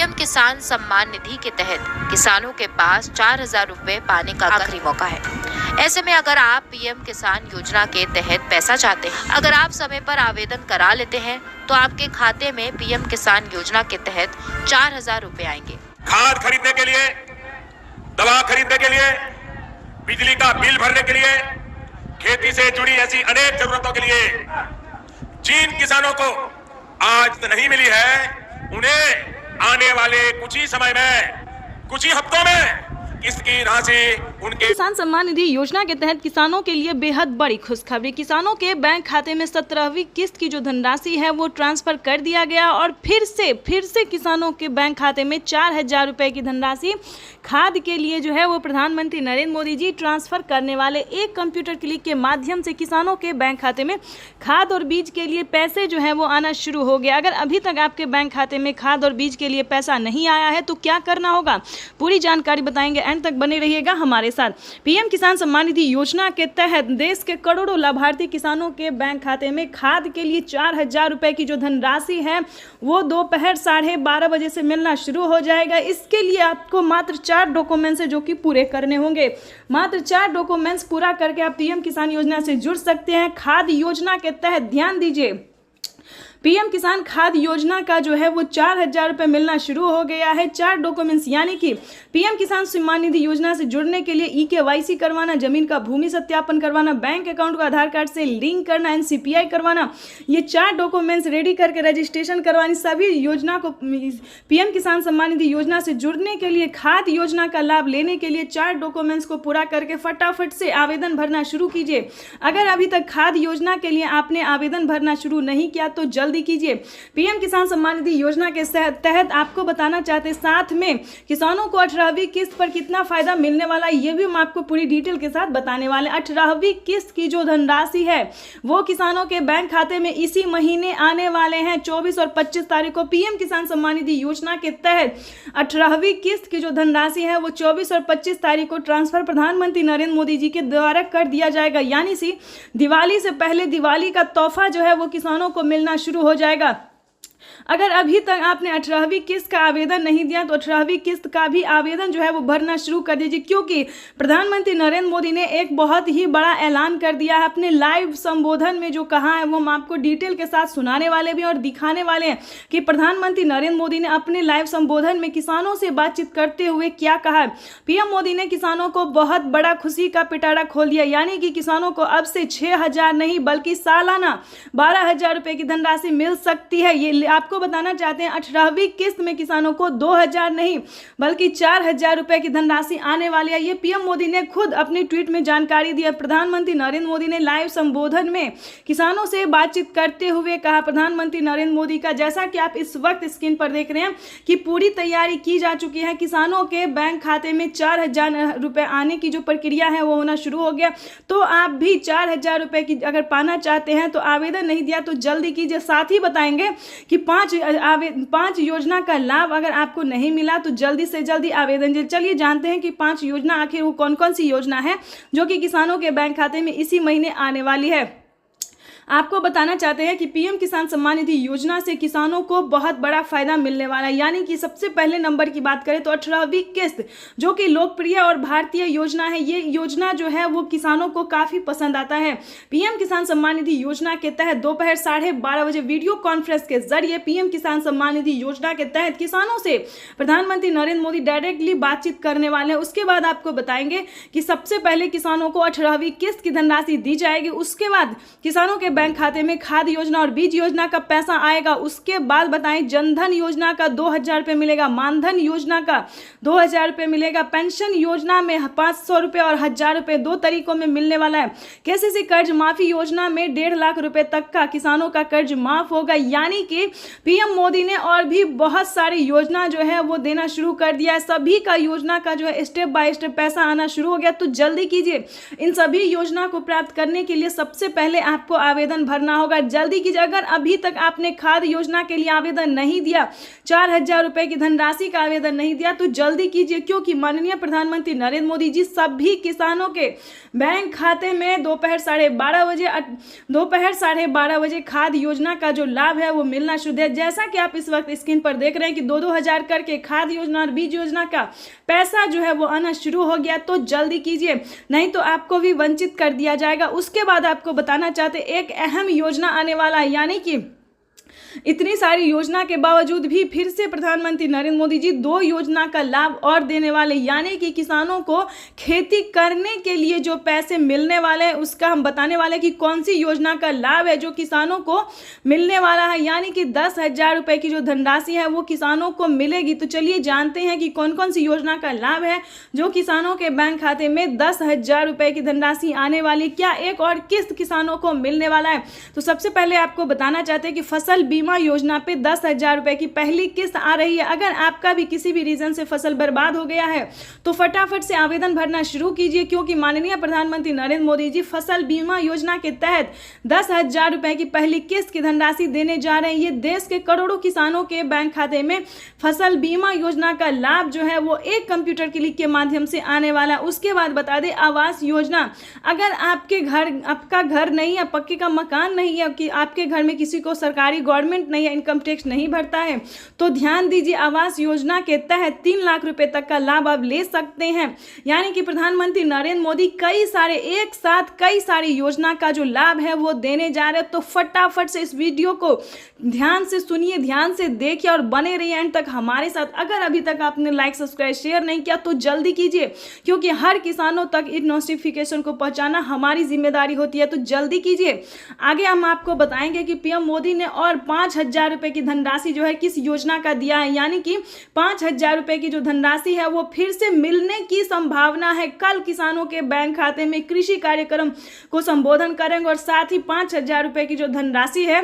PM किसान सम्मान निधि के तहत किसानों के पास 4,000 रुपए पाने का आखिरी मौका है। ऐसे में अगर आप पीएम किसान योजना के तहत पैसा चाहते हैं, अगर आप समय पर आवेदन करा लेते हैं तो आपके खाते में पीएम किसान योजना के तहत 4,000 रुपए आएंगे। खाद खरीदने के लिए, दवा खरीदने के लिए, बिजली का बिल भरने के लिए, खेती से जुड़ी ऐसी अनेक जरूरतों के लिए जिन किसानों को आज तो नहीं मिली है, उन्हें आने वाले कुछ ही समय में, कुछ ही हफ्तों में इसकी राशि उनके किसान सम्मान निधि योजना के तहत किसानों के लिए बेहद बड़ी खुशखबरी। किसानों के बैंक खाते में 17वीं किस्त की जो धनराशि है वो ट्रांसफर कर दिया गया और फिर से किसानों के बैंक खाते में 4,000 रुपए की धनराशि खाद के लिए जो है वो प्रधानमंत्री नरेंद्र मोदी जी ट्रांसफर करने वाले। एक कंप्यूटर क्लिक के माध्यम से किसानों के बैंक खाते में खाद और बीज के लिए पैसे जो है वो आना शुरू हो गया। अगर अभी तक आपके बैंक खाते में खाद और बीज के लिए पैसा नहीं आया है तो क्या करना होगा, पूरी जानकारी बताएंगे, अंत तक बने रहिएगा हमारे साथ। पीएम किसान सम्मान निधि योजना के तहत देश के करोड़ों लाभार्थी किसानों के बैंक खाते में खाद के लिए 4,000 रुपए की जो धनराशि है वो दोपहर 12:30 बजे से मिलना शुरू हो जाएगा। इसके लिए आपको मात्र 4 डॉक्यूमेंट्स है जो कि पूरे करने होंगे। मात्र 4 डॉक्यूमेंट्स पूरा करके आप पीएम किसान योजना से जुड़ सकते हैं। खाद योजना के तहत ध्यान दीजिए, पीएम किसान खाद योजना का जो है वो 4,000 रुपए मिलना शुरू हो गया है। 4 डॉक्यूमेंट्स यानी कि पीएम किसान सम्मान निधि योजना से जुड़ने के लिए EKYC करवाना, जमीन का भूमि सत्यापन करवाना, बैंक अकाउंट को आधार कार्ड से लिंक करना, NCPI करवाना, ये 4 डॉक्यूमेंट्स रेडी करके रजिस्ट्रेशन करवानी। सभी योजना को पीएम किसान सम्मान निधि योजना से जुड़ने के लिए, खाद योजना का लाभ लेने के लिए 4 डॉक्यूमेंट्स को पूरा करके फटाफट से आवेदन भरना शुरू कीजिए। अगर अभी तक खाद योजना के लिए आपने आवेदन भरना शुरू नहीं किया तो जल्दी कीजिए। पीएम किसान सम्मान निधि योजना के तहत आपको बताना चाहते हैं, साथ में किसानों को 18वीं किस्त पर कितना फायदा मिलने वाला है ये भी हम आपको पूरी डिटेल के साथ बताने वाले। 18वीं किस्त की जो धनराशि है वो किसानों के बैंक खाते में इसी महीने आने वाले हैं। 24 और 25 तारीख को पीएम किसान सम्मान निधि योजना के तहत 18वीं किस्त की जो धनराशि है वो 24 और 25 तारीख को ट्रांसफर प्रधानमंत्री नरेंद्र मोदी जी के द्वारा कर दिया जाएगा। यानी सी दिवाली से पहले दिवाली का तोहफा जो है वो किसानों को मिलना शुरू हो जाएगा। अगर अभी तक आपने 18वीं किस्त का आवेदन नहीं दिया तो 18वीं किस्त का भी आवेदन जो है वो भरना शुरू कर दीजिए, क्योंकि प्रधानमंत्री नरेंद्र मोदी ने एक बहुत ही बड़ा ऐलान कर दिया है। अपने लाइव संबोधन में जो कहा है वो हम आपको डिटेल के साथ सुनाने वाले भी और दिखाने वाले हैं कि प्रधानमंत्री नरेंद्र मोदी ने अपने लाइव संबोधन में किसानों से बातचीत करते हुए क्या कहा है। पीएम मोदी ने किसानों को बहुत बड़ा खुशी का पिटारा खोल दिया, यानी कि किसानों को अब से 6,000 नहीं बल्कि सालाना 12,000 रुपए की धनराशि मिल सकती है। ये आपको बताना चाहते हैं 18वीं किस्त में किसानों को 2,000 नहीं बल्कि 4,000 रुपए की धनराशि आने वाली है। ये पीएम मोदी ने खुद अपनी ट्वीट में जानकारी दी है। प्रधानमंत्री नरेंद्र मोदी ने लाइव संबोधन में किसानों से बातचीत करते हुए कहा, प्रधानमंत्री नरेंद्र मोदी का, जैसा कि आप इस वक्त स्क्रीन पर देख रहे हैं कि पूरी तैयारी की जा चुकी है। किसानों के बैंक खाते में 4,000 रुपए आने की जो प्रक्रिया है वो होना शुरू हो गया। तो आप भी 4,000 रुपए की अगर पाना चाहते हैं तो आवेदन नहीं दिया तो जल्दी कीजिए। साथ ही बताएंगे कि 5 योजना का लाभ अगर आपको नहीं मिला तो जल्दी से जल्दी आवेदन दीजिए। चलिए जानते हैं कि 5 योजना आखिर वो कौन कौन सी योजना है जो कि किसानों के बैंक खाते में इसी महीने आने वाली है। आपको बताना चाहते हैं कि पीएम किसान सम्मान निधि योजना से किसानों को बहुत बड़ा फायदा मिलने वाला है। यानी कि सबसे पहले नंबर की बात करें तो 18वीं किस्त जो कि लोकप्रिय और भारतीय योजना है, ये योजना जो है वो किसानों को काफ़ी पसंद आता है। पीएम किसान सम्मान निधि योजना के तहत दोपहर 12:30 बजे वीडियो कॉन्फ्रेंस के जरिए पीएम किसान सम्मान निधि योजना के तहत किसानों से प्रधानमंत्री नरेंद्र मोदी डायरेक्टली बातचीत करने वाले हैं। उसके बाद आपको बताएंगे कि सबसे पहले किसानों को 18वीं किस्त की धनराशि दी जाएगी। उसके बाद किसानों के बैंक खाते में खाद योजना और बीज योजना का पैसा आएगा। उसके बाद बताएं जनधन योजना का 2,000 रुपए मिलेगा, मानधन योजना का 2,000 रुपए मिलेगा, पेंशन योजना में 500 रुपए और 1,000 रुपए 2 तरीकों में मिलने वाला है। केसीसी कर्ज माफी योजना में 1.5 लाख रुपए तक का किसानों का कर्ज माफ होगा। यानी कि पीएम मोदी ने और भी बहुत सारी योजना जो है वो देना शुरू कर दिया है। सभी का योजना का जो है स्टेप बाय स्टेप पैसा आना शुरू हो गया। तो जल्दी कीजिए, इन सभी योजना को प्राप्त करने के लिए सबसे पहले आपको आवेदन आवेदन भरना होगा। जल्दी कीजिए, अगर अभी तक आपने खाद योजना के लिए आवेदन नहीं दिया, 4,000 रुपए की धनराशि का आवेदन नहीं दिया, तो जल्दी कीजिए, क्योंकि माननीय प्रधानमंत्री नरेंद्र मोदी जी सभी किसानों के बैंक खाते में दोपहर 12:30 बजे खाद योजना का जो लाभ है वो मिलना शुरू है। जैसा कि आप इस वक्त स्क्रीन पर देख रहे हैं कि 2-2 हजार करके खाद योजना और बीज योजना का पैसा जो है वो आना शुरू हो गया, तो जल्दी कीजिए, नहीं तो आपको भी वंचित कर दिया जाएगा। उसके बाद आपको बताना चाहते एक अहम योजना आने वाला है, यानी कि इतनी सारी योजना के बावजूद भी फिर से प्रधानमंत्री नरेंद्र मोदी जी 2 योजना का लाभ और देने वाले, यानी कि किसानों को खेती करने के लिए जो पैसे मिलने वाले हैं उसका हम बताने वाले कि कौन सी योजना का लाभ है जो किसानों को मिलने वाला है, यानी कि 10,000 रुपए की जो धनराशि है वो किसानों को मिलेगी। तो चलिए जानते हैं कि कौन कौन सी योजना का लाभ है जो किसानों के बैंक खाते में 10,000 रुपए की धनराशि आने वाली, क्या एक और किस्त किसानों को मिलने वाला है। तो सबसे पहले आपको बताना चाहते हैं कि फसल बीमा योजना पे 10,000 रुपए की पहली किस्त आ रही है। अगर आपका भी किसी भी रीजन से फसल बर्बाद हो गया है तो फटाफट से आवेदन भरना शुरू कीजिए, क्योंकि माननीय प्रधानमंत्री नरेंद्र मोदी जी फसल बीमा योजना के तहत 10,000 रुपए की पहली किस्त की धनराशि देने जा रहे हैं। ये देश के करोड़ों किसानों के बैंक खाते में फसल बीमा योजना का लाभ जो है वो एक कंप्यूटर क्लिक के माध्यम से आने वाला। उसके बाद बता दें आवास योजना, अगर आपका घर नहीं है, पक्के का मकान नहीं है, कि आपके घर में किसी को सरकारी गवर्नमेंट नहीं है, इनकम टैक्स नहीं भरता है, तो ध्यान दीजिए, आवास योजना के तहत 3 लाख रुपए तक का लाभ आप ले सकते हैं। यानी कि प्रधानमंत्री नरेंद्र मोदी एक साथ कई सारी योजना का जो लाभ है वो देने जा रहे हैं। तो फटाफट से इस वीडियो को ध्यान से सुनिए, ध्यान से देखिए और बने रहिए एंड तक हमारे साथ। अगर अभी तक आपने लाइक सब्सक्राइब शेयर नहीं किया तो जल्दी कीजिए, क्योंकि हर किसानों तक इस नोटिफिकेशन को पहुंचाना हमारी जिम्मेदारी होती है। तो जल्दी कीजिए। आगे हम आपको बताएंगे कि पीएम मोदी ने और 5,000 रुपए की धनराशि जो है किस योजना का दिया है, यानी कि 5,000 रुपए की जो धनराशि है वो फिर से मिलने की संभावना है। कल किसानों के बैंक खाते में कृषि कार्यक्रम को संबोधन करेंगे और साथ ही 5,000 रुपए की जो धनराशि है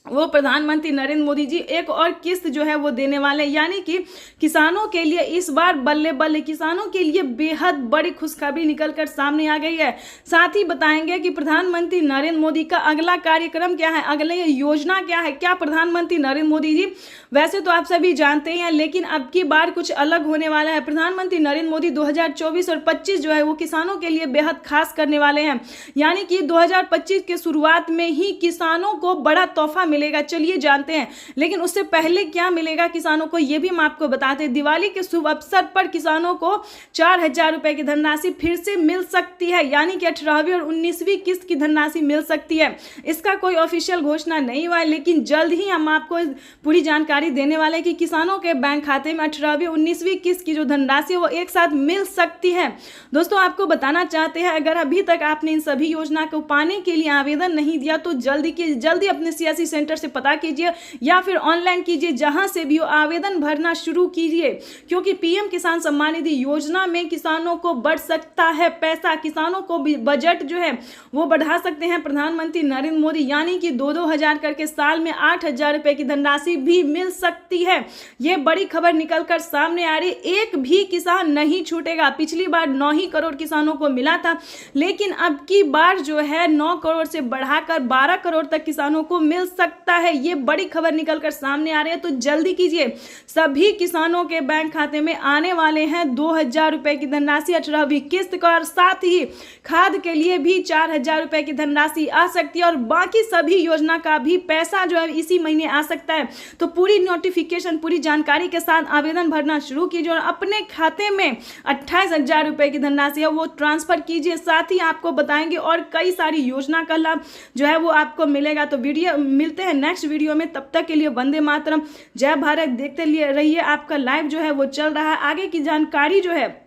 वो प्रधानमंत्री नरेंद्र मोदी जी एक और किस्त जो है वो देने वाले, यानी कि किसानों के लिए इस बार बल्ले बल्ले, किसानों के लिए बेहद बड़ी खुशखबरी निकलकर सामने आ गई है। साथ ही बताएंगे कि प्रधानमंत्री नरेंद्र मोदी का अगला कार्यक्रम क्या है, अगली योजना क्या है। क्या प्रधानमंत्री नरेंद्र मोदी जी, वैसे तो आप सभी जानते हैं, लेकिन अब की बार कुछ अलग होने वाला है। प्रधानमंत्री नरेंद्र मोदी 2024 और 25 जो है वो किसानों के लिए बेहद खास करने वाले हैं, यानी कि 2025 के शुरुआत में ही किसानों को बड़ा तोहफा मिलेगा। चलिए जानते हैं, लेकिन उससे पहले क्या मिलेगा किसानों को ये भी हम आपको बताते हैं। दिवाली के शुभ अवसर पर किसानों को 4,000 रुपए की धनराशि फिर से मिल सकती है, यानी कि 18वीं और 19वीं किस्त की धनराशि मिल सकती है। इसका कोई ऑफिशियल घोषणा नहीं हुआ है, लेकिन जल्द ही हम आपको पूरी जानकारी देने वाले हैं कि किसानों के बैंक खाते में 18वीं 19वीं किस्त की जो धनराशि है वो एक साथ मिल सकती है। दोस्तों आपको बताना चाहते हैं, अगर अभी तक आपने इन सभी योजना को पाने के लिए आवेदन नहीं दिया तो जल्दी अपने सियासी सेंटर से पता कीजिए या फिर ऑनलाइन कीजिए, जहां से भी हो आवेदन भरना शुरू कीजिए, क्योंकि पीएम किसान सम्मान निधि योजना में किसानों को बढ़ सकता है पैसा, किसानों को भी बजट जो है वो बढ़ा सकते हैं प्रधानमंत्री नरेंद्र मोदी, यानी कि 2-2 हजार करके साल में 8,000 रुपए की धनराशि भी मिल सकती है। ये बड़ी खबर निकलकर सामने आ रही, एक भी किसान नहीं छूटेगा। पिछली बार 9 ही करोड़ किसानों को मिला था, लेकिन अब की बार जो है 9 करोड़ से बढ़ाकर 12 करोड़ तक किसानों को मिल सकता है। ये बड़ी खबर निकलकर सामने आ रही है, तो जल्दी कीजिए। सभी किसानों के बैंक खाते में आने वाले हैं 2,000 रुपए की धनराशि 18वीं किस्त का, और साथ ही खाद के लिए भी 4,000 रुपए की धनराशि आ सकती है, और बाकी सभी योजना का भी पैसा जो है इसी महीने आ सकता है। तो पूरी नोटिफिकेशन, पूरी जानकारी के साथ आवेदन भरना शुरू कीजिए और अपने खाते में 28,000 रुपए की धनराशि है वो ट्रांसफर कीजिए। साथ ही आपको बताएंगे और कई सारी योजना का लाभ जो है वो आपको मिलेगा। तो वीडियो मिलते हैं नेक्स्ट वीडियो में, तब तक के लिए वंदे मातरम, जय भारत। देखते रहिए, आपका लाइव जो है वो चल रहा है। आगे की जानकारी जो है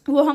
वो हम